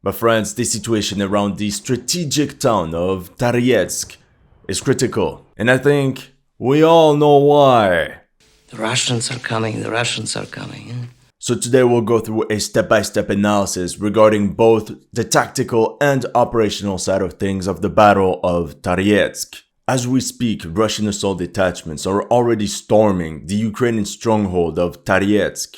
My friends, the situation around the strategic town of Toretsk is critical, and I think we all know why. The Russians are coming, the Russians are coming. So today we'll go through a step-by-step analysis regarding both the tactical and operational side of things of the Battle of Toretsk. As we speak, Russian assault detachments are already storming the Ukrainian stronghold of Toretsk.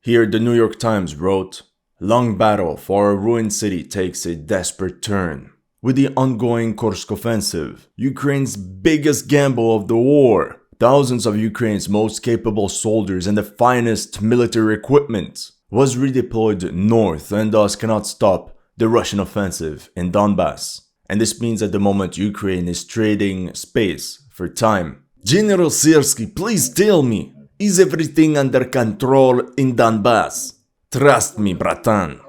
Here, the New York Times wrote, "Long battle for a ruined city takes a desperate turn." With the ongoing Kursk offensive, Ukraine's biggest gamble of the war, thousands of Ukraine's most capable soldiers and the finest military equipment was redeployed north and thus cannot stop the Russian offensive in Donbass. And this means at the moment Ukraine is trading space for time. General Syrskyi, please tell me, is everything under control in Donbass? Trust me, bratan.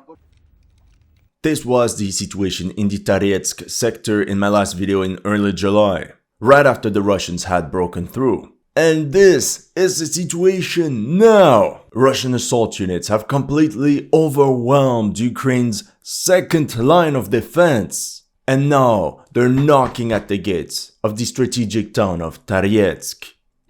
This was the situation in the Toretsk sector in my last video in early July, right after the Russians had broken through. And this is the situation now. Russian assault units have completely overwhelmed Ukraine's second line of defense. And now they're knocking at the gates of the strategic town of Toretsk.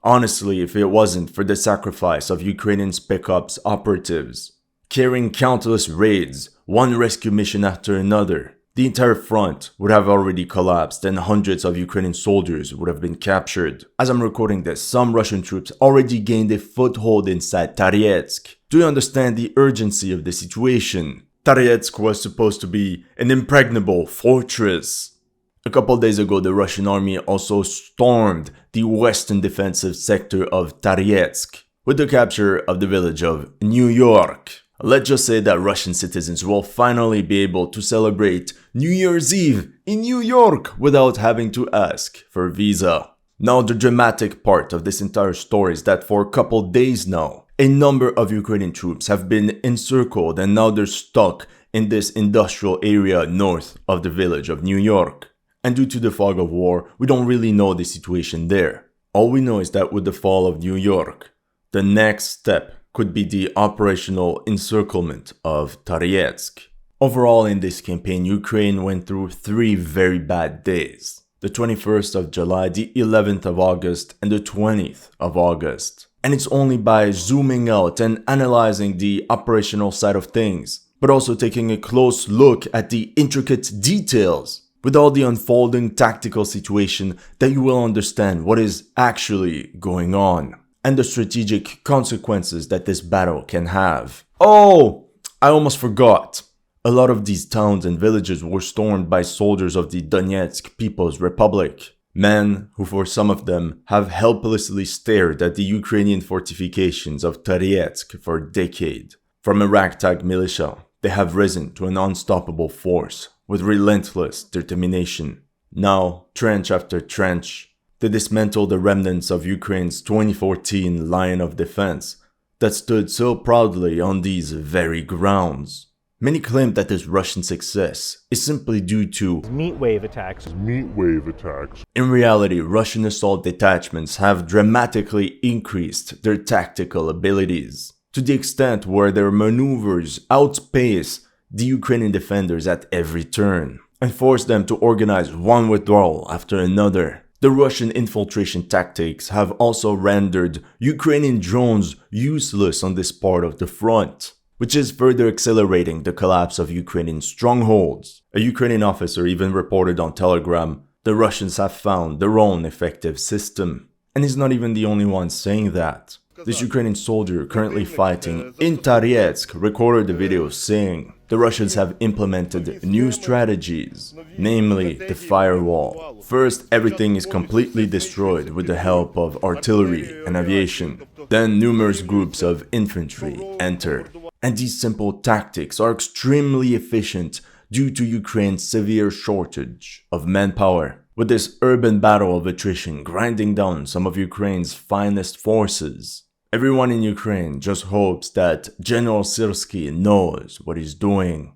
Honestly, if it wasn't for the sacrifice of Ukrainian Spec Ops operatives, carrying countless raids, one rescue mission after another, the entire front would have already collapsed and hundreds of Ukrainian soldiers would have been captured. As I'm recording this, some Russian troops already gained a foothold inside Toretsk. Do you understand the urgency of the situation? Toretsk was supposed to be an impregnable fortress. A couple days ago, the Russian army also stormed the western defensive sector of Toretsk with the capture of the village of New York. Let's just say that Russian citizens will finally be able to celebrate New Year's Eve in New York without having to ask for a visa. Now, the dramatic part of this entire story is that for a couple days now, a number of Ukrainian troops have been encircled and now they're stuck in this industrial area north of the village of New York. And due to the fog of war, we don't really know the situation there. All we know is that with the fall of New York, the next step could be the operational encirclement of Toretsk. Overall in this campaign, Ukraine went through 3 very bad days. The 21st of July, the 11th of August, and the 20th of August. And it's only by zooming out and analyzing the operational side of things, but also taking a close look at the intricate details with all the unfolding tactical situation that you will understand what is actually going on and the strategic consequences that this battle can have. Oh, I almost forgot. A lot of these towns and villages were stormed by soldiers of the Donetsk People's Republic. Men who, for some of them, have helplessly stared at the Ukrainian fortifications of Toretsk for a decade. From a ragtag militia, they have risen to an unstoppable force with relentless determination. Now, trench after trench, they dismantle the remnants of Ukraine's 2014 line of defense that stood so proudly on these very grounds. Many claim that this Russian success is simply due to meat wave attacks. In reality, Russian assault detachments have dramatically increased their tactical abilities, to the extent where their maneuvers outpace the Ukrainian defenders at every turn, and force them to organize one withdrawal after another. The Russian infiltration tactics have also rendered Ukrainian drones useless on this part of the front, which is further accelerating the collapse of Ukrainian strongholds. A Ukrainian officer even reported on Telegram, the Russians have found their own effective system. And he's not even the only one saying that. This Ukrainian soldier currently fighting in Toretsk recorded a video saying the Russians have implemented new strategies, namely the firewall. First, everything is completely destroyed with the help of artillery and aviation. Then numerous groups of infantry enter. And these simple tactics are extremely efficient due to Ukraine's severe shortage of manpower, with this urban battle of attrition grinding down some of Ukraine's finest forces. Everyone in Ukraine just hopes that General Syrskyi knows what he's doing.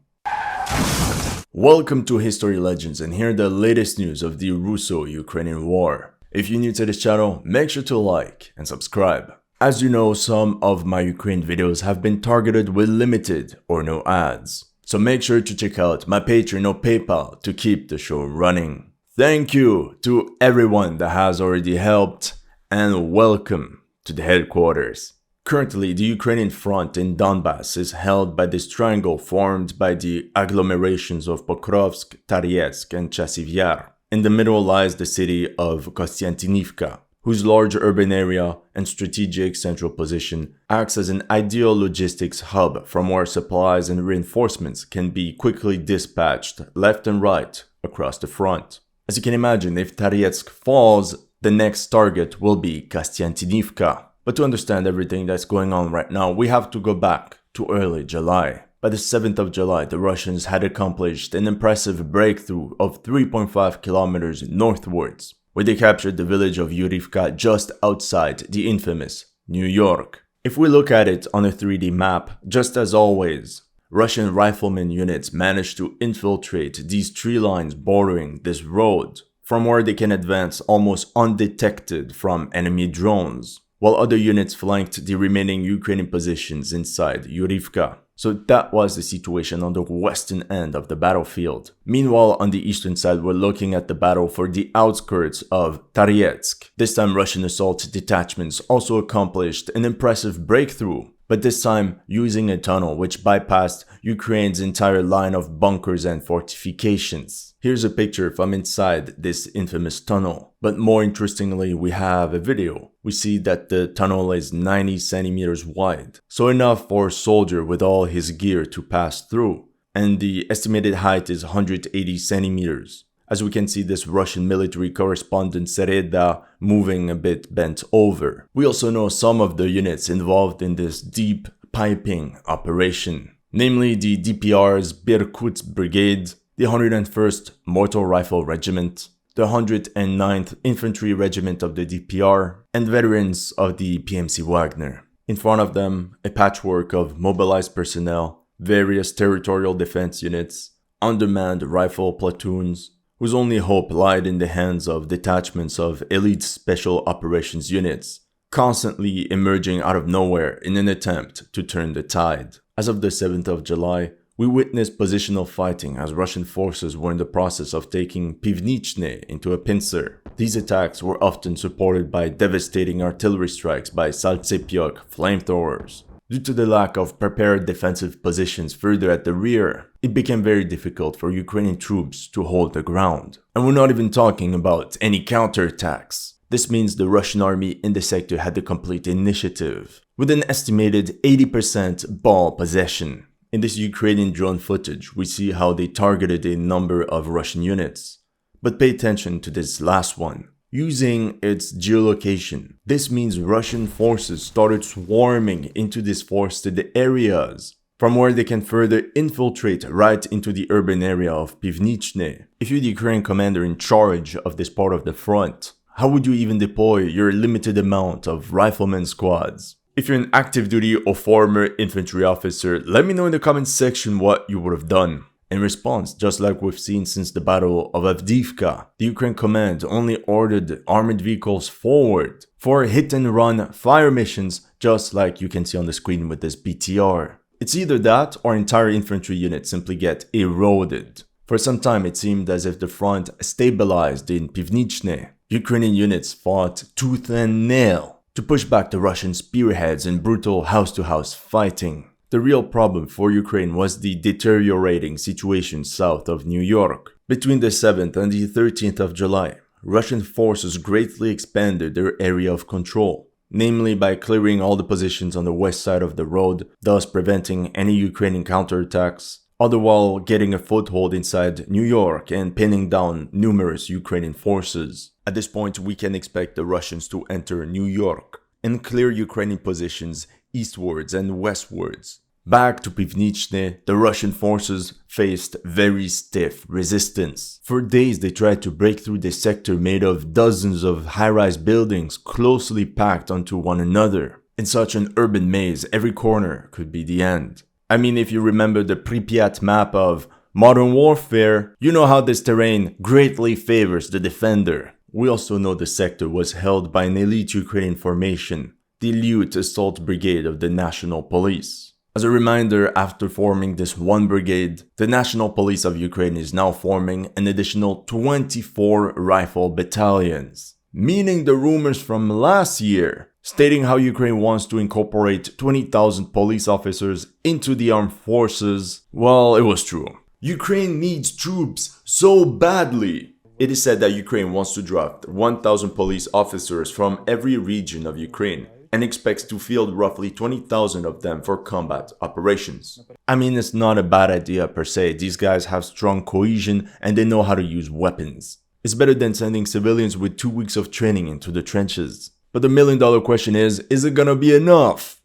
Welcome to History Legends, and here are the latest news of the Russo-Ukrainian War. If you're new to this channel, make sure to like and subscribe. As you know, some of my Ukraine videos have been targeted with limited or no ads. So make sure to check out my Patreon or PayPal to keep the show running. Thank you to everyone that has already helped, and welcome to the headquarters. Currently, the Ukrainian front in Donbass is held by this triangle formed by the agglomerations of Pokrovsk, Toretsk, and Chasiv Yar. In the middle lies the city of Kostiantynivka, whose large urban area and strategic central position acts as an ideal logistics hub from where supplies and reinforcements can be quickly dispatched left and right across the front. As you can imagine, if Toretsk falls, the next target will be Kostiantynivka. But to understand everything that's going on right now, we have to go back to early July. By the 7th of July, the Russians had accomplished an impressive breakthrough of 3.5 kilometers northwards, where they captured the village of Yurivka just outside the infamous New York. If we look at it on a 3D map, just as always, Russian riflemen units managed to infiltrate these tree lines bordering this road, from where they can advance almost undetected from enemy drones, while other units flanked the remaining Ukrainian positions inside Yurivka. So that was the situation on the western end of the battlefield. Meanwhile, on the eastern side, we're looking at the battle for the outskirts of Toretsk. This time, Russian assault detachments also accomplished an impressive breakthrough, but this time using a tunnel which bypassed Ukraine's entire line of bunkers and fortifications. Here's a picture from inside this infamous tunnel. But more interestingly, we have a video. We see that the tunnel is 90 centimeters wide, so enough for a soldier with all his gear to pass through, and the estimated height is 180 centimeters. As we can see, this Russian military correspondent Sereda moving a bit bent over. We also know some of the units involved in this deep piping operation, namely the DPR's Berkut Brigade, the 101st Mortar Rifle Regiment, the 109th Infantry Regiment of the DPR, and veterans of the PMC Wagner. In front of them, a patchwork of mobilized personnel, various territorial defense units, undermanned rifle platoons, whose only hope lied in the hands of detachments of elite special operations units, constantly emerging out of nowhere in an attempt to turn the tide. As of the 7th of July, we witnessed positional fighting as Russian forces were in the process of taking Pivnichne into a pincer. These attacks were often supported by devastating artillery strikes by Saltsepyok flamethrowers. Due to the lack of prepared defensive positions further at the rear, it became very difficult for Ukrainian troops to hold the ground. And we're not even talking about any counterattacks. This means the Russian army in the sector had the complete initiative, with an estimated 80% ball possession. In this Ukrainian drone footage, we see how they targeted a number of Russian units. But pay attention to this last one. Using its geolocation, this means Russian forces started swarming into this forested areas, from where they can further infiltrate right into the urban area of Pivnichne. If you're the Ukrainian commander in charge of this part of the front, how would you even deploy your limited amount of riflemen squads? If you're an active duty or former infantry officer, let me know in the comments section what you would have done. In response, just like we've seen since the Battle of Avdiivka, the Ukraine command only ordered armored vehicles forward for hit-and-run fire missions, just like you can see on the screen with this BTR. It's either that or entire infantry units simply get eroded. For some time it seemed as if the front stabilized in Pivnichne. Ukrainian units fought tooth and nail to push back the Russian spearheads in brutal house-to-house fighting. The real problem for Ukraine was the deteriorating situation south of New York. Between the 7th and the 13th of July, Russian forces greatly expanded their area of control, namely by clearing all the positions on the west side of the road, thus preventing any Ukrainian counterattacks, all the while getting a foothold inside New York and pinning down numerous Ukrainian forces. At this point, we can expect the Russians to enter New York and clear Ukrainian positions eastwards and westwards. Back to Pivnichne, the Russian forces faced very stiff resistance. For days they tried to break through this sector made of dozens of high-rise buildings closely packed onto one another. In such an urban maze, every corner could be the end. I mean, if you remember the Pripyat map of Modern Warfare, you know how this terrain greatly favors the defender. We also know the sector was held by an elite Ukrainian formation, the Elite Assault Brigade of the National Police. As a reminder, after forming this one brigade, the National Police of Ukraine is now forming an additional 24 rifle battalions. Meaning the rumors from last year, stating how Ukraine wants to incorporate 20,000 police officers into the armed forces, well, it was true. Ukraine needs troops so badly. It is said that Ukraine wants to draft 1,000 police officers from every region of Ukraine and expects to field roughly 20,000 of them for combat operations. I mean, it's not a bad idea per se. These guys have strong cohesion and they know how to use weapons. It's better than sending civilians with 2 weeks of training into the trenches. But the million-dollar question is it gonna be enough?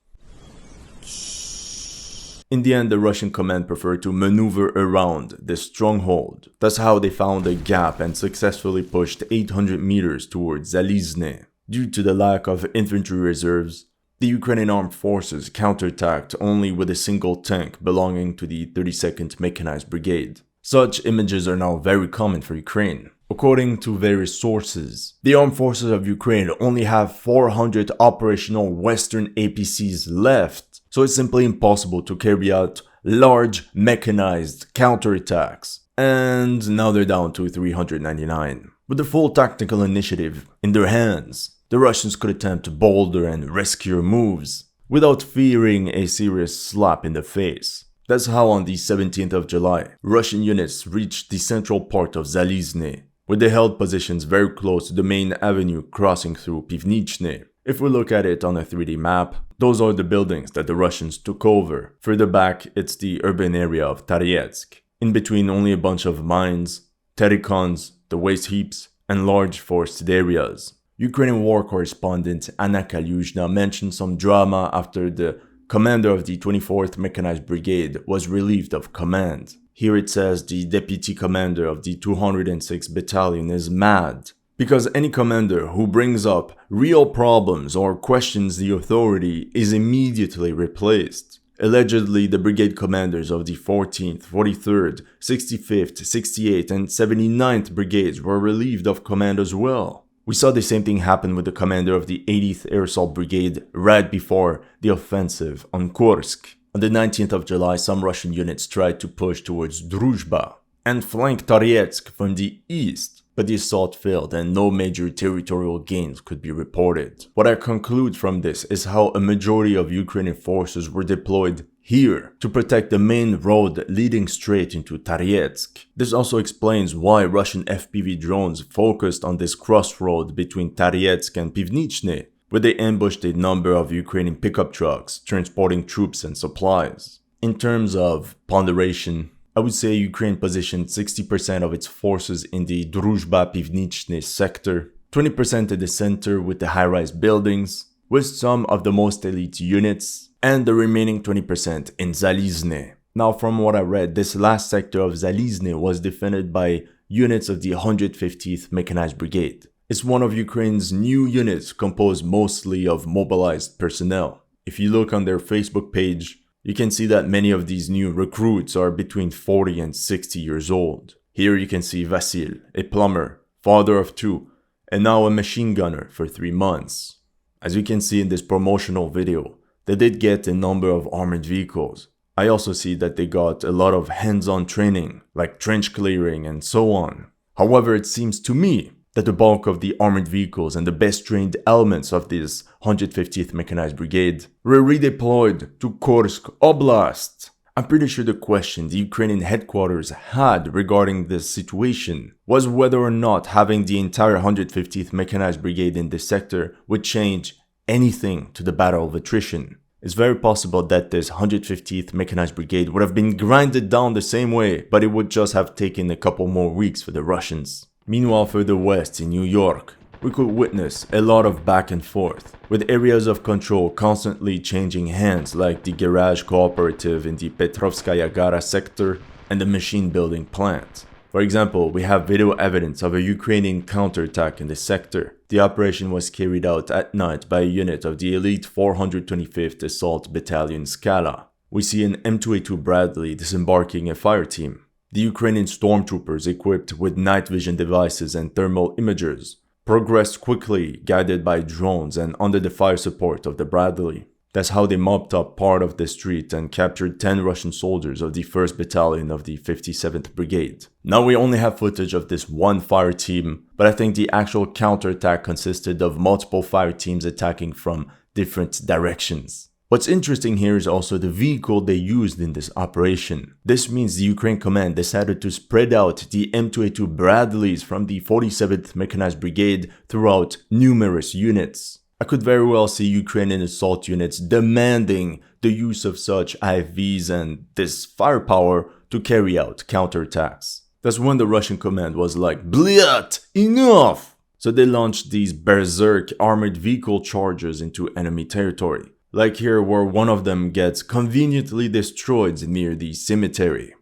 In the end, the Russian command preferred to maneuver around this stronghold. That's how they found a gap and successfully pushed 800 meters towards Zalizne. Due to the lack of infantry reserves, the Ukrainian armed forces counterattacked only with a single tank belonging to the 32nd Mechanized Brigade. Such images are now very common for Ukraine. According to various sources, the armed forces of Ukraine only have 400 operational Western APCs left, so it's simply impossible to carry out large mechanized counterattacks. And now they're down to 399. With the full tactical initiative in their hands, the Russians could attempt bolder and riskier moves without fearing a serious slap in the face. That's how on the 17th of July, Russian units reached the central part of Zalizne, where they held positions very close to the main avenue crossing through Pivnichne. If we look at it on a 3D map, those are the buildings that the Russians took over. Further back, it's the urban area of Toretsk. In between, only a bunch of mines, terikons, the waste heaps, and large forested areas. Ukrainian war correspondent Anna Kalyuzhna mentioned some drama after the commander of the 24th Mechanized Brigade was relieved of command. Here it says the deputy commander of the 206th Battalion is mad because any commander who brings up real problems or questions the authority is immediately replaced. Allegedly, the brigade commanders of the 14th, 43rd, 65th, 68th, and 79th brigades were relieved of command as well. We saw the same thing happen with the commander of the 80th Air Assault Brigade right before the offensive on Kursk. On the 19th of July, some Russian units tried to push towards Druzhba and flank Toretsk from the east, but the assault failed and no major territorial gains could be reported. What I conclude from this is how a majority of Ukrainian forces were deployed here to protect the main road leading straight into Toretsk. This also explains why Russian FPV drones focused on this crossroad between Toretsk and Pivnichne, where they ambushed a number of Ukrainian pickup trucks transporting troops and supplies. In terms of ponderation, I would say Ukraine positioned 60% of its forces in the Druzhba-Pivnichne sector, 20% in the center with the high-rise buildings, with some of the most elite units, and the remaining 20% in Zalizne. Now, from what I read, this last sector of Zalizne was defended by units of the 150th Mechanized Brigade. It's one of Ukraine's new units composed mostly of mobilized personnel. If you look on their Facebook page, you can see that many of these new recruits are between 40 and 60 years old. Here you can see Vasil, a plumber, father of 2, and now a machine gunner for 3 months. As you can see in this promotional video, they did get a number of armored vehicles. I also see that they got a lot of hands-on training, like trench clearing and so on. However, it seems to me that the bulk of the armored vehicles and the best trained elements of this 150th Mechanized Brigade were redeployed to Kursk Oblast. I'm pretty sure the question the Ukrainian headquarters had regarding this situation was whether or not having the entire 150th Mechanized Brigade in this sector would change anything to the battle of attrition. It's very possible that this 150th Mechanized Brigade would have been grinded down the same way, but it would just have taken a couple more weeks for the Russians. Meanwhile, further west in New York, we could witness a lot of back and forth, with areas of control constantly changing hands like the garage cooperative in the Petrovskaya Gara sector and the machine building plant. For example, we have video evidence of a Ukrainian counterattack in the sector. The operation was carried out at night by a unit of the elite 425th Assault Battalion Skala. We see an M2A2 Bradley disembarking a fire team. The Ukrainian stormtroopers, equipped with night vision devices and thermal imagers, progressed quickly, guided by drones and under the fire support of the Bradley. That's how they mopped up part of the street and captured 10 Russian soldiers of the 1st Battalion of the 57th Brigade. Now we only have footage of this one fire team, but I think the actual counterattack consisted of multiple fire teams attacking from different directions. What's interesting here is also the vehicle they used in this operation. This means the Ukraine command decided to spread out the M2A2 Bradleys from the 47th Mechanized Brigade throughout numerous units. I could very well see Ukrainian assault units demanding the use of such IFVs and this firepower to carry out counterattacks. That's when the Russian command was like, "Blyat, enough!" So they launched these berserk armored vehicle charges into enemy territory. Like here, where one of them gets conveniently destroyed near the cemetery.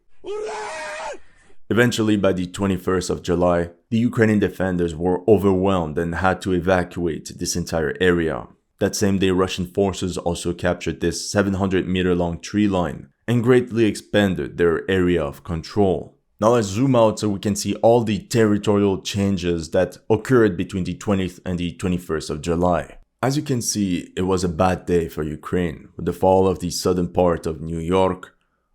Eventually, by the 21st of July, the Ukrainian defenders were overwhelmed and had to evacuate this entire area. That same day, Russian forces also captured this 700-meter-long tree line and greatly expanded their area of control. Now let's zoom out so we can see all the territorial changes that occurred between the 20th and the 21st of July. As you can see, it was a bad day for Ukraine, with the fall of the southern part of New York,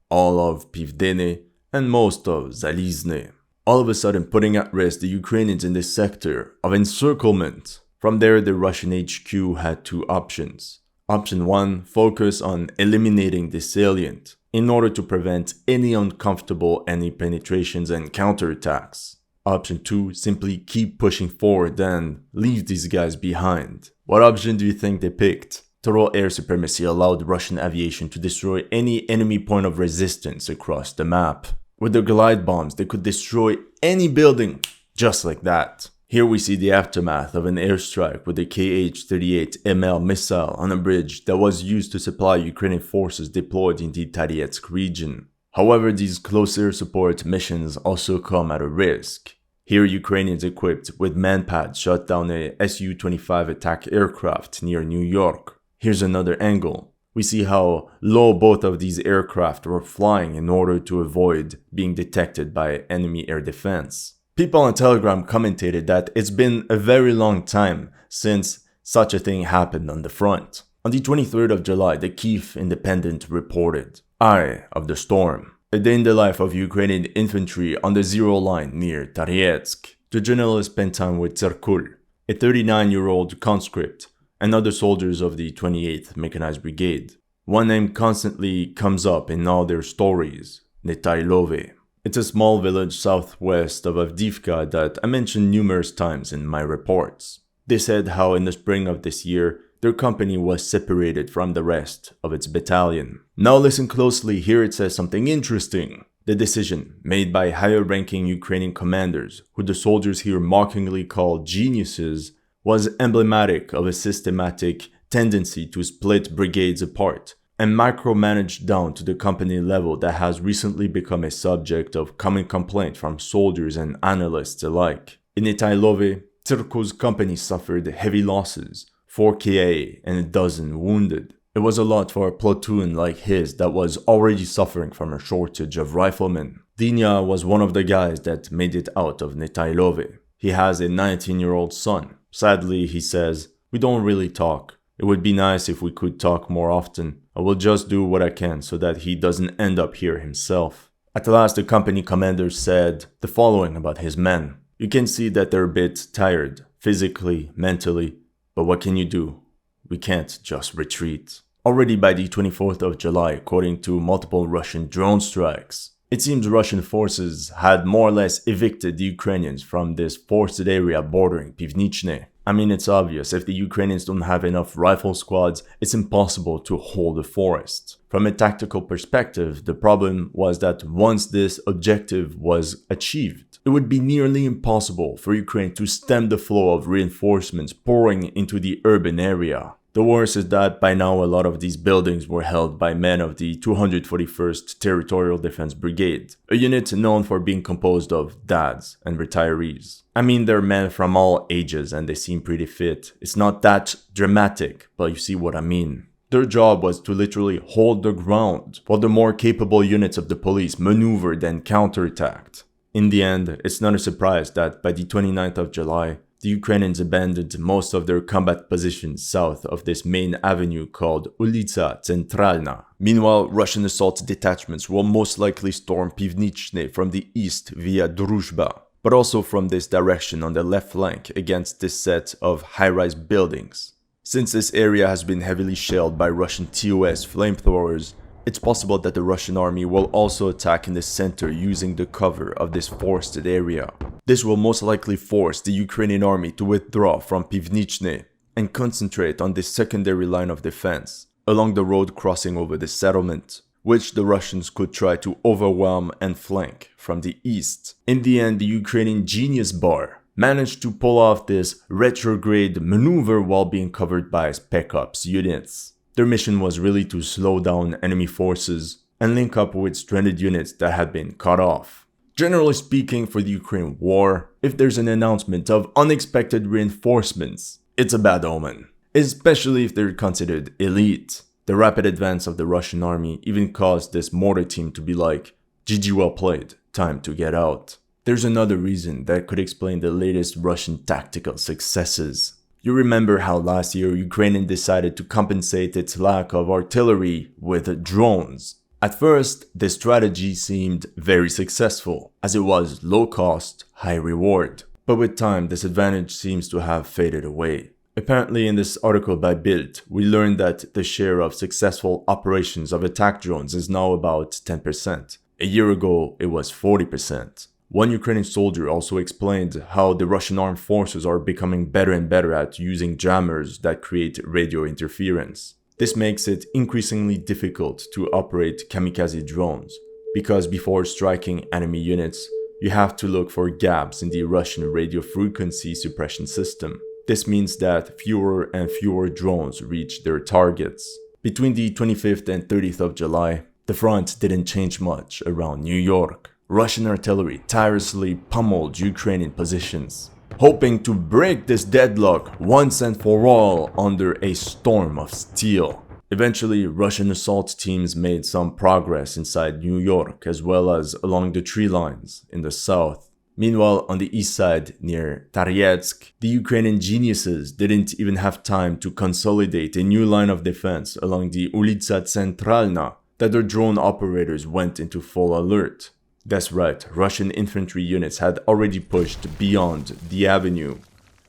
all of Pivdene, and most of Zalizne, all of a sudden putting at risk the Ukrainians in this sector of encirclement. From there, the Russian HQ had two options. Option 1, focus on eliminating the salient in order to prevent any uncomfortable enemy penetrations and counterattacks. Option 2, simply keep pushing forward and leave these guys behind. What option do you think they picked? Total air supremacy allowed Russian aviation to destroy any enemy point of resistance across the map. With their glide bombs, they could destroy any building just like that. Here we see the aftermath of an airstrike with a Kh-38ML missile on a bridge that was used to supply Ukrainian forces deployed in the Toretsk region. However, these close air support missions also come at a risk. Here, Ukrainians equipped with manpads shot down a Su-25 attack aircraft near New York. Here's another angle. We see how low both of these aircraft were flying in order to avoid being detected by enemy air defense. People on Telegram commentated that it's been a very long time since such a thing happened on the front. On the 23rd of July, the Kyiv Independent reported, "Eye of the Storm, a day in the life of Ukrainian infantry on the zero line near Toretsk." The journalist spent time with Tserkul, a 39-year-old conscript, and other soldiers of the 28th Mechanized Brigade. One name constantly comes up in all their stories, Netailove. It's a small village southwest of Avdiivka that I mentioned numerous times in my reports. They said how in the spring of this year, their company was separated from the rest of its battalion. Now listen closely, here it says something interesting. The decision, made by higher-ranking Ukrainian commanders, who the soldiers here mockingly call geniuses, was emblematic of a systematic tendency to split brigades apart and micromanage down to the company level that has recently become a subject of common complaint from soldiers and analysts alike. In Netailove, Tserkul's company suffered heavy losses, 4 KIA and a dozen wounded. It was a lot for a platoon like his that was already suffering from a shortage of riflemen. Dinya was one of the guys that made it out of Netailove. He has a 19-year-old son. Sadly, he says, "We don't really talk. It would be nice if we could talk more often. I will just do what I can so that he doesn't end up here himself." At last, the company commander said the following about his men. "You can see that they're a bit tired, physically, mentally, but what can you do? We can't just retreat." Already by the 24th of July, according to multiple Russian drone strikes, it seems Russian forces had more or less evicted the Ukrainians from this forested area bordering Pivnichne. I mean, it's obvious, if the Ukrainians don't have enough rifle squads, it's impossible to hold the forest. From a tactical perspective, the problem was that once this objective was achieved, it would be nearly impossible for Ukraine to stem the flow of reinforcements pouring into the urban area. The worst is that by now a lot of these buildings were held by men of the 241st Territorial Defense Brigade, a unit known for being composed of dads and retirees. I mean, they're men from all ages and they seem pretty fit. It's not that dramatic, but you see what I mean. Their job was to literally hold the ground, while the more capable units of the police maneuvered and counterattacked. In the end, it's not a surprise that by the 29th of July, the Ukrainians abandoned most of their combat positions south of this main avenue called Ulica Centralna. Meanwhile, Russian assault detachments will most likely storm Pivnichne from the east via Druzhba, but also from this direction on the left flank against this set of high-rise buildings. Since this area has been heavily shelled by Russian TOS flamethrowers, it's possible that the Russian army will also attack in the center using the cover of this forested area. This will most likely force the Ukrainian army to withdraw from Pivnichne and concentrate on this secondary line of defense along the road crossing over the settlement, which the Russians could try to overwhelm and flank from the east. In the end, the Ukrainian Genius Bar managed to pull off this retrograde maneuver while being covered by Spec Ops units. Their mission was really to slow down enemy forces and link up with stranded units that had been cut off. Generally speaking, for the Ukraine war, if there's an announcement of unexpected reinforcements, it's a bad omen, especially if they're considered elite. The rapid advance of the Russian army even caused this mortar team to be like, GG well played, time to get out. There's another reason that could explain the latest Russian tactical successes. You remember how last year Ukraine decided to compensate its lack of artillery with drones. At first, this strategy seemed very successful, as it was low cost, high reward. But with time, this advantage seems to have faded away. Apparently, in this article by Bild, we learned that the share of successful operations of attack drones is now about 10%. A year ago, it was 40%. One Ukrainian soldier also explained how the Russian armed forces are becoming better and better at using jammers that create radio interference. This makes it increasingly difficult to operate kamikaze drones, because before striking enemy units, you have to look for gaps in the Russian radio frequency suppression system. This means that fewer and fewer drones reach their targets. Between the 25th and 30th of July, the front didn't change much around New York. Russian artillery tirelessly pummeled Ukrainian positions, hoping to break this deadlock once and for all under a storm of steel. Eventually, Russian assault teams made some progress inside New York as well as along the tree lines in the south. Meanwhile, on the east side near Toretsk, the Ukrainian geniuses didn't even have time to consolidate a new line of defense along the Ulica Centralna that their drone operators went into full alert. That's right, Russian infantry units had already pushed beyond the avenue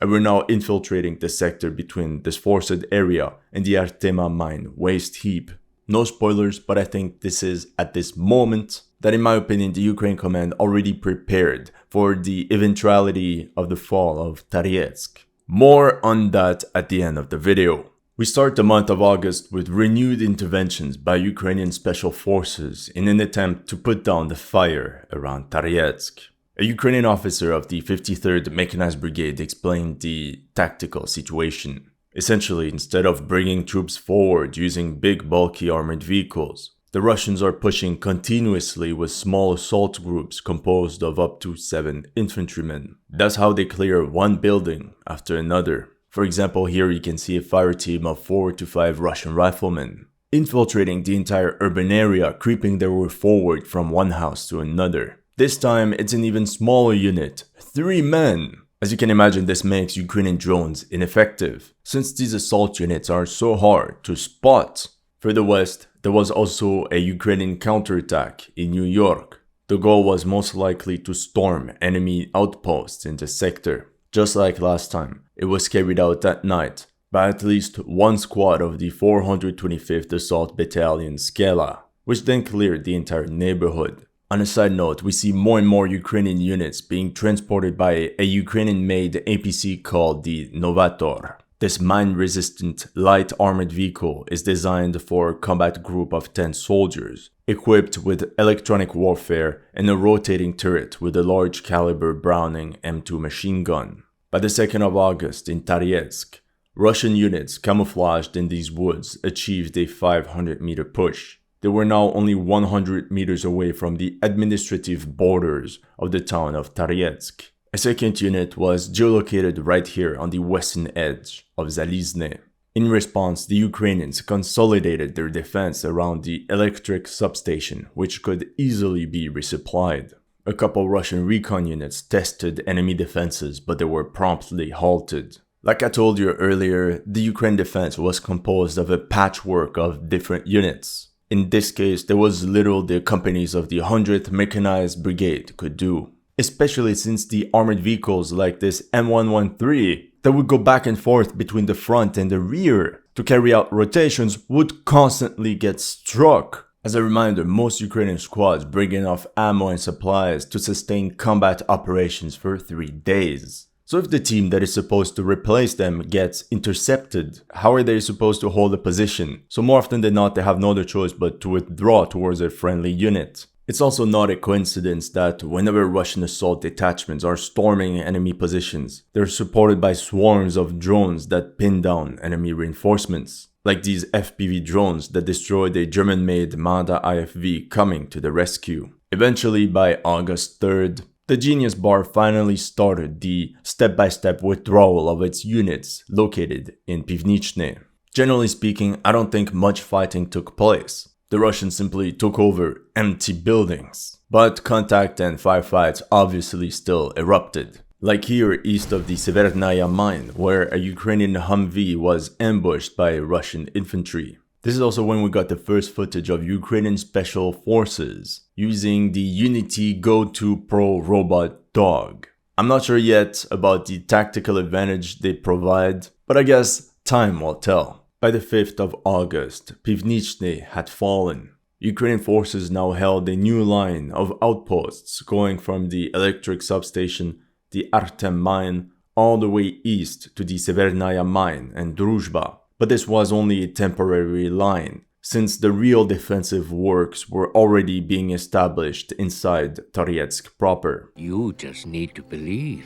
and were now infiltrating the sector between this forested area and the Artema mine waste heap. No spoilers, but I think this is at this moment that in my opinion the Ukraine command already prepared for the eventuality of the fall of Toretsk. More on that at the end of the video. We start the month of August with renewed interventions by Ukrainian special forces in an attempt to put down the fire around Toretsk. A Ukrainian officer of the 53rd Mechanized Brigade explained the tactical situation. Essentially, instead of bringing troops forward using big bulky armored vehicles, the Russians are pushing continuously with small assault groups composed of up to 7 infantrymen. That's how they clear one building after another. For example, here you can see a fire team of 4 to 5 Russian riflemen, infiltrating the entire urban area, creeping their way forward from one house to another. This time, it's an even smaller unit, 3 men. As you can imagine, this makes Ukrainian drones ineffective, since these assault units are so hard to spot. Further west, there was also a Ukrainian counterattack in New York. The goal was most likely to storm enemy outposts in the sector. Just like last time, it was carried out that night by at least one squad of the 425th Assault Battalion Skela, which then cleared the entire neighborhood. On a side note, we see more and more Ukrainian units being transported by a Ukrainian-made APC called the Novator. This mine-resistant light armored vehicle is designed for a combat group of 10 soldiers, equipped with electronic warfare and a rotating turret with a large caliber Browning M2 machine gun. By the 2nd of August in Toretsk, Russian units camouflaged in these woods achieved a 500-meter push. They were now only 100 meters away from the administrative borders of the town of Toretsk. A second unit was geolocated right here on the western edge of Zalizne. In response, the Ukrainians consolidated their defense around the electric substation, which could easily be resupplied. A couple Russian recon units tested enemy defenses, but they were promptly halted. Like I told you earlier, the Ukraine defense was composed of a patchwork of different units. In this case, there was little the companies of the 100th Mechanized Brigade could do, especially since the armored vehicles like this M113 that would go back and forth between the front and the rear to carry out rotations would constantly get struck. As a reminder, most Ukrainian squads bring enough ammo and supplies to sustain combat operations for 3 days. So if the team that is supposed to replace them gets intercepted, how are they supposed to hold a position? So more often than not, they have no other choice but to withdraw towards a friendly unit. It's also not a coincidence that whenever Russian assault detachments are storming enemy positions, they're supported by swarms of drones that pin down enemy reinforcements, like these FPV drones that destroyed a German-made Mada IFV coming to the rescue. Eventually, by August 3rd, the Genius Bar finally started the step-by-step withdrawal of its units located in Pivnichne. Generally speaking, I don't think much fighting took place. The Russians simply took over empty buildings. But contact and firefights obviously still erupted. Like here east of the Severnaya mine, where a Ukrainian Humvee was ambushed by Russian infantry. This is also when we got the first footage of Ukrainian Special Forces using the Unity Go-To Pro robot dog. I'm not sure yet about the tactical advantage they provide, but I guess time will tell. By the 5th of August, Pivnichne had fallen. Ukrainian forces now held a new line of outposts going from the electric substation, the Artem mine, all the way east to the Severnaya mine and Druzhba. But this was only a temporary line, since the real defensive works were already being established inside Toretsk proper. You just need to believe.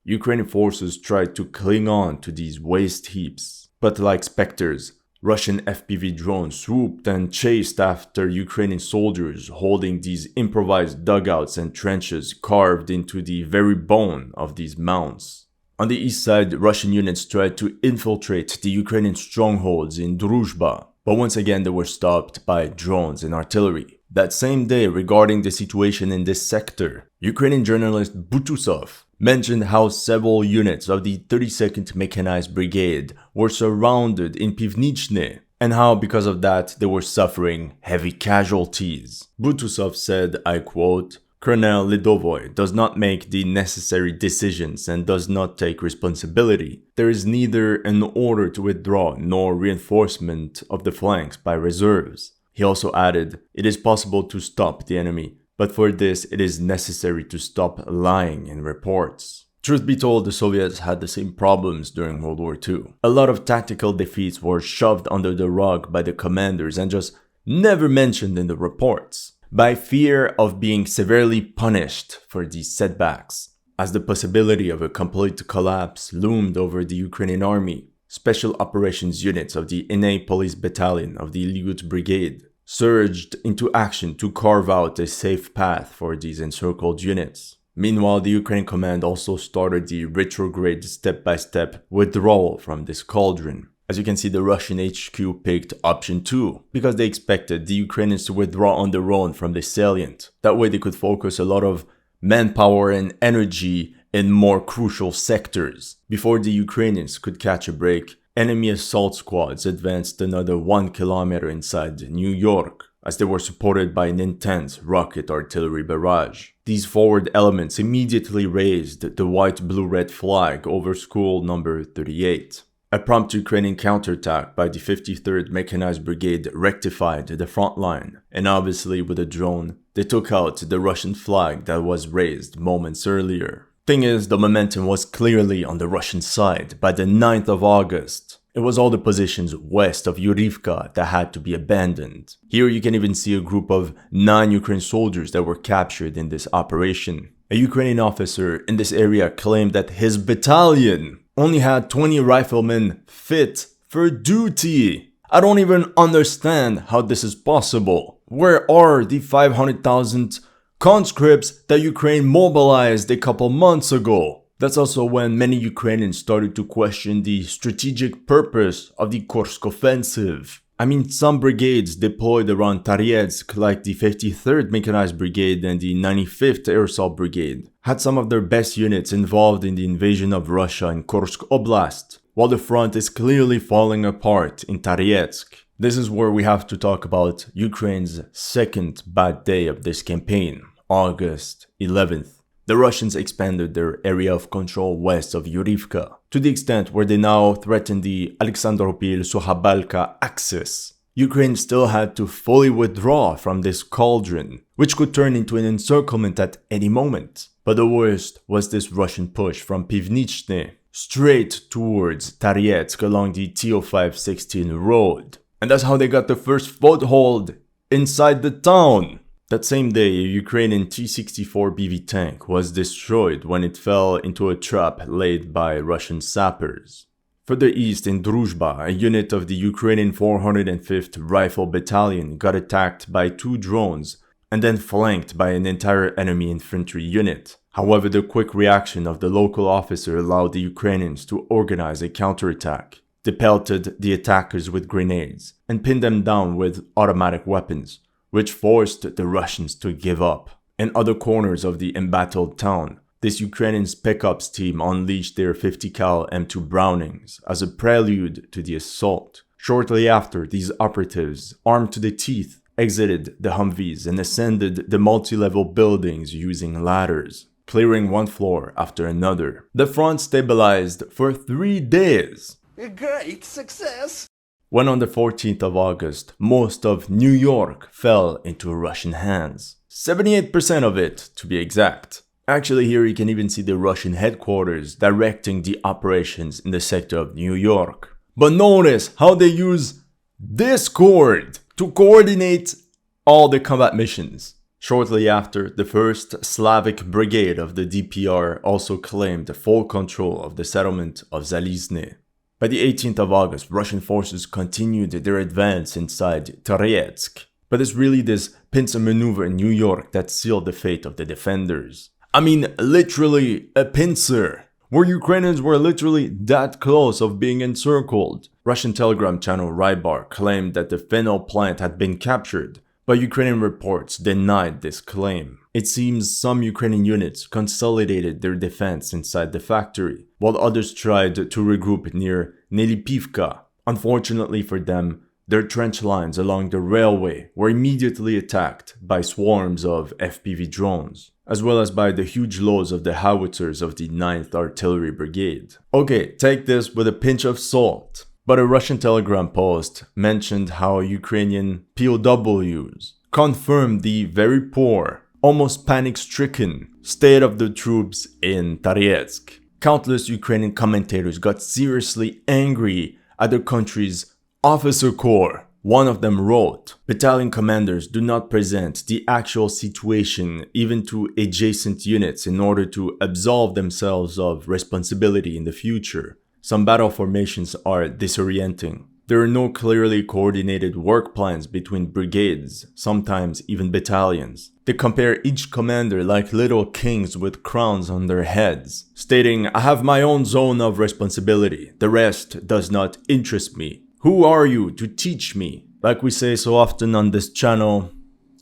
Ukrainian forces tried to cling on to these waste heaps, but like specters, Russian FPV drones swooped and chased after Ukrainian soldiers holding these improvised dugouts and trenches carved into the very bone of these mounds. On the east side, Russian units tried to infiltrate the Ukrainian strongholds in Druzhba, but once again they were stopped by drones and artillery. That same day, regarding the situation in this sector, Ukrainian journalist Butusov mentioned how several units of the 32nd Mechanized Brigade were surrounded in Pivnichne, and how because of that they were suffering heavy casualties. Butusov said, I quote, Colonel Lidovoy does not make the necessary decisions and does not take responsibility. There is neither an order to withdraw nor reinforcement of the flanks by reserves. He also added, it is possible to stop the enemy, but for this it is necessary to stop lying in reports. Truth be told, the Soviets had the same problems during World War II. A lot of tactical defeats were shoved under the rug by the commanders and just never mentioned in the reports, by fear of being severely punished for these setbacks. As the possibility of a complete collapse loomed over the Ukrainian army, special operations units of the Innate Police Battalion of the Ligut Brigade surged into action to carve out a safe path for these encircled units. Meanwhile, the Ukrainian command also started the retrograde step-by-step withdrawal from this cauldron. As you can see, the Russian HQ picked option 2 because they expected the Ukrainians to withdraw on their own from the salient. That way they could focus a lot of manpower and energy in more crucial sectors. Before the Ukrainians could catch a break, enemy assault squads advanced another 1 kilometer inside New York, as they were supported by an intense rocket artillery barrage. These forward elements immediately raised the white-blue-red flag over school number 38. A prompt Ukrainian counterattack by the 53rd Mechanized Brigade rectified the front line, and obviously with a drone, they took out the Russian flag that was raised moments earlier. Thing is, the momentum was clearly on the Russian side by the 9th of August. It was all the positions west of Yurivka that had to be abandoned. Here you can even see a group of 9 Ukrainian soldiers that were captured in this operation. A Ukrainian officer in this area claimed that his battalion only had 20 riflemen fit for duty. I don't even understand how this is possible. Where are the 500,000 conscripts that Ukraine mobilized a couple months ago? That's also when many Ukrainians started to question the strategic purpose of the Kursk offensive. I mean, some brigades deployed around Toretsk, like the 53rd Mechanized Brigade and the 95th Air Assault Brigade, had some of their best units involved in the invasion of Russia in Kursk Oblast, while the front is clearly falling apart in Toretsk. This is where we have to talk about Ukraine's second bad day of this campaign, August 11th. The Russians expanded their area of control west of Yurivka, to the extent where they now threaten the Alexandropil-Suhabalka axis. Ukraine still had to fully withdraw from this cauldron, which could turn into an encirclement at any moment. But the worst was this Russian push from Pivnichne, straight towards Toretsk along the TO516 road. And that's how they got the first foothold inside the town. That same day, a Ukrainian T-64 BV tank was destroyed when it fell into a trap laid by Russian sappers. Further east in Druzhba, a unit of the Ukrainian 405th Rifle Battalion got attacked by 2 drones and then flanked by an entire enemy infantry unit. However, the quick reaction of the local officer allowed the Ukrainians to organize a counterattack. They pelted the attackers with grenades and pinned them down with automatic weapons, which forced the Russians to give up. In other corners of the embattled town, this Ukrainian Spec Ops team unleashed their 50 cal M2 Brownings as a prelude to the assault. Shortly after, these operatives, armed to the teeth, exited the Humvees and ascended the multi-level buildings using ladders, clearing one floor after another. The front stabilized for 3 days. A great success! When on the 14th of August, most of New York fell into Russian hands. 78% of it, to be exact. Actually, here you can even see the Russian headquarters directing the operations in the sector of New York. But notice how they use Discord to coordinate all the combat missions. Shortly after, the 1st Slavic Brigade of the DPR also claimed full control of the settlement of Zalizne. By the 18th of August, Russian forces continued their advance inside Toretsk. But it's really this pincer maneuver in New York that sealed the fate of the defenders. I mean, literally a pincer, where Ukrainians were literally that close of being encircled. Russian Telegram channel Rybar claimed that the phenol plant had been captured, but Ukrainian reports denied this claim. It seems some Ukrainian units consolidated their defense inside the factory, while others tried to regroup near Nelipivka. Unfortunately for them, their trench lines along the railway were immediately attacked by swarms of FPV drones, as well as by the huge loads of the howitzers of the 9th Artillery Brigade. Okay, take this with a pinch of salt. But a Russian Telegram post mentioned how Ukrainian POWs confirmed the very poor, almost panic-stricken state of the troops in Toretsk. Countless Ukrainian commentators got seriously angry at the country's officer corps. One of them wrote, "Battalion commanders do not present the actual situation even to adjacent units in order to absolve themselves of responsibility in the future. Some battle formations are disorienting. There are no clearly coordinated work plans between brigades, sometimes even battalions. They compare each commander like little kings with crowns on their heads, stating, 'I have my own zone of responsibility. The rest does not interest me. Who are you to teach me?' Like we say so often on this channel,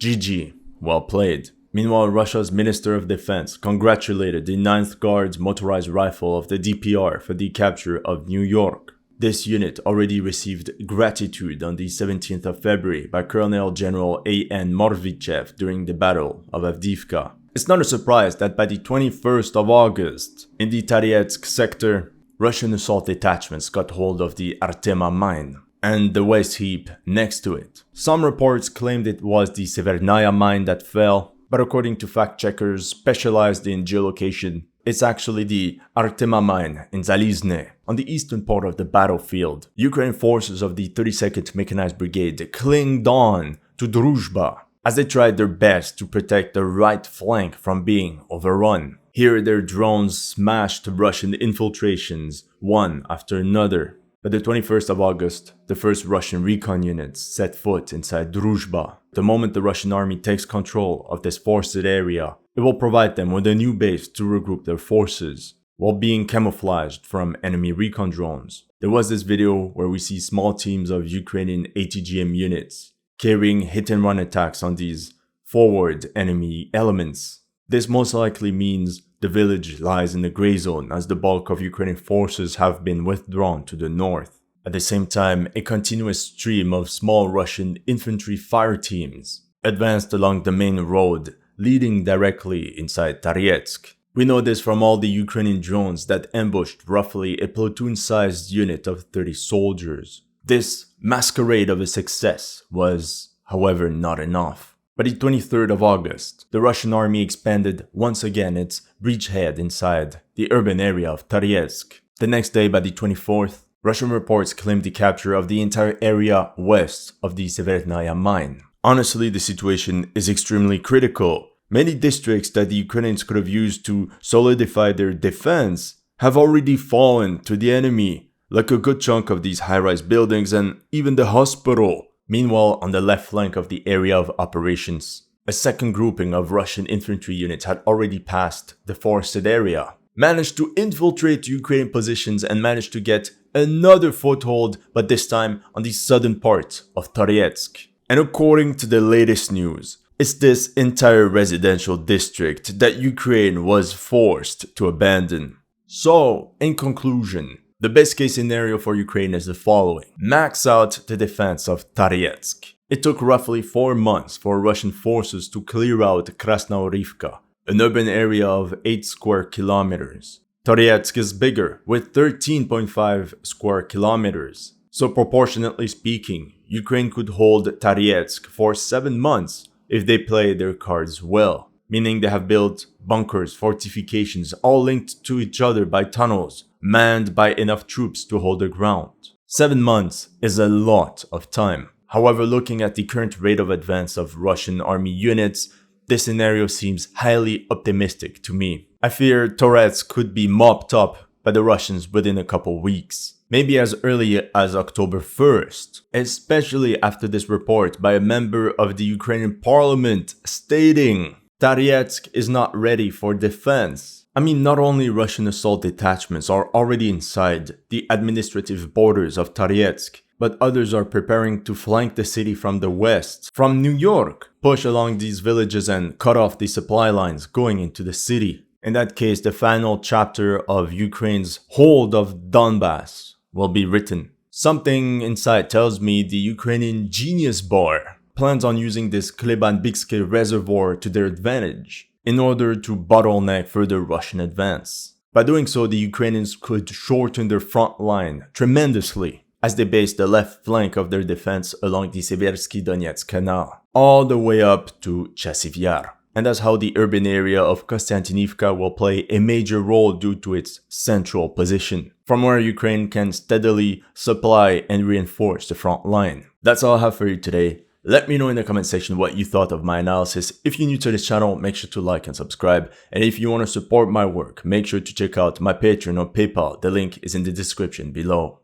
GG, well played." Meanwhile, Russia's Minister of Defense congratulated the 9th Guards Motorized Rifle of the DPR for the capture of New York. This unit already received gratitude on the 17th of February by Colonel General A.N. Morvichev during the Battle of Avdiivka. It's not a surprise that by the 21st of August, in the Toretsk sector, Russian assault detachments got hold of the Artema mine and the waste heap next to it. Some reports claimed it was the Severnaya mine that fell, but according to fact-checkers specialized in geolocation, it's actually the Artema mine in Zalizne, on the eastern part of the battlefield. Ukrainian forces of the 32nd Mechanized Brigade clinged on to Druzhba as they tried their best to protect the right flank from being overrun. Here their drones smashed Russian infiltrations one after another. By the 21st of August, the first Russian recon units set foot inside Druzhba. The moment the Russian army takes control of this forested area, it will provide them with a new base to regroup their forces. while being camouflaged from enemy recon drones. There was this video where we see small teams of Ukrainian ATGM units carrying hit-and-run attacks on these forward enemy elements. This most likely means the village lies in the gray zone as the bulk of Ukrainian forces have been withdrawn to the north. At the same time, a continuous stream of small Russian infantry fire teams advanced along the main road leading directly inside Toretsk. We know this from all the Ukrainian drones that ambushed roughly a platoon-sized unit of 30 soldiers. This masquerade of a success was, however, not enough. By the 23rd of August, the Russian army expanded once again its bridgehead inside the urban area of Toretsk. The next day, by the 24th, Russian reports claimed the capture of the entire area west of the Severnaya mine. Honestly, the situation is extremely critical. Many districts that the Ukrainians could have used to solidify their defense have already fallen to the enemy, like a good chunk of these high-rise buildings and even the hospital. Meanwhile, on the left flank of the area of operations, a second grouping of Russian infantry units had already passed the forested area, managed to infiltrate Ukrainian positions and managed to get another foothold, but this time on the southern part of Toretsk. And according to the latest news, it's this entire residential district that Ukraine was forced to abandon. So, in conclusion, the best case scenario for Ukraine is the following. Max out the defense of Toretsk. It took roughly 4 months for Russian forces to clear out Krasnoorivka, an urban area of 8 square kilometers. Toretsk is bigger, with 13.5 square kilometers. So proportionately speaking, Ukraine could hold Toretsk for 7 months if they play their cards well, meaning they have built bunkers, fortifications, all linked to each other by tunnels, manned by enough troops to hold their ground. 7 months is a lot of time. However, looking at the current rate of advance of Russian army units, this scenario seems highly optimistic to me. I fear Toretsk could be mopped up by the Russians within a couple weeks. Maybe as early as October 1st, especially after this report by a member of the Ukrainian parliament stating Toretsk is not ready for defense. I mean, not only Russian assault detachments are already inside the administrative borders of Toretsk, but others are preparing to flank the city from the west, from New York, push along these villages and cut off the supply lines going into the city. In that case, the final chapter of Ukraine's hold of Donbass will be written. Something inside tells me the Ukrainian Genius Bar plans on using this Klebanbikske reservoir to their advantage in order to bottleneck further Russian advance. By doing so, the Ukrainians could shorten their front line tremendously as they base the left flank of their defense along the Seversky Donetsk Canal, all the way up to Chasiv Yar. And that's how the urban area of Konstantinivka will play a major role due to its central position, from where Ukraine can steadily supply and reinforce the front line. That's all I have for you today. Let me know in the comment section what you thought of my analysis. If you're new to this channel, make sure to like and subscribe. And if you want to support my work, make sure to check out my Patreon or PayPal. The link is in the description below.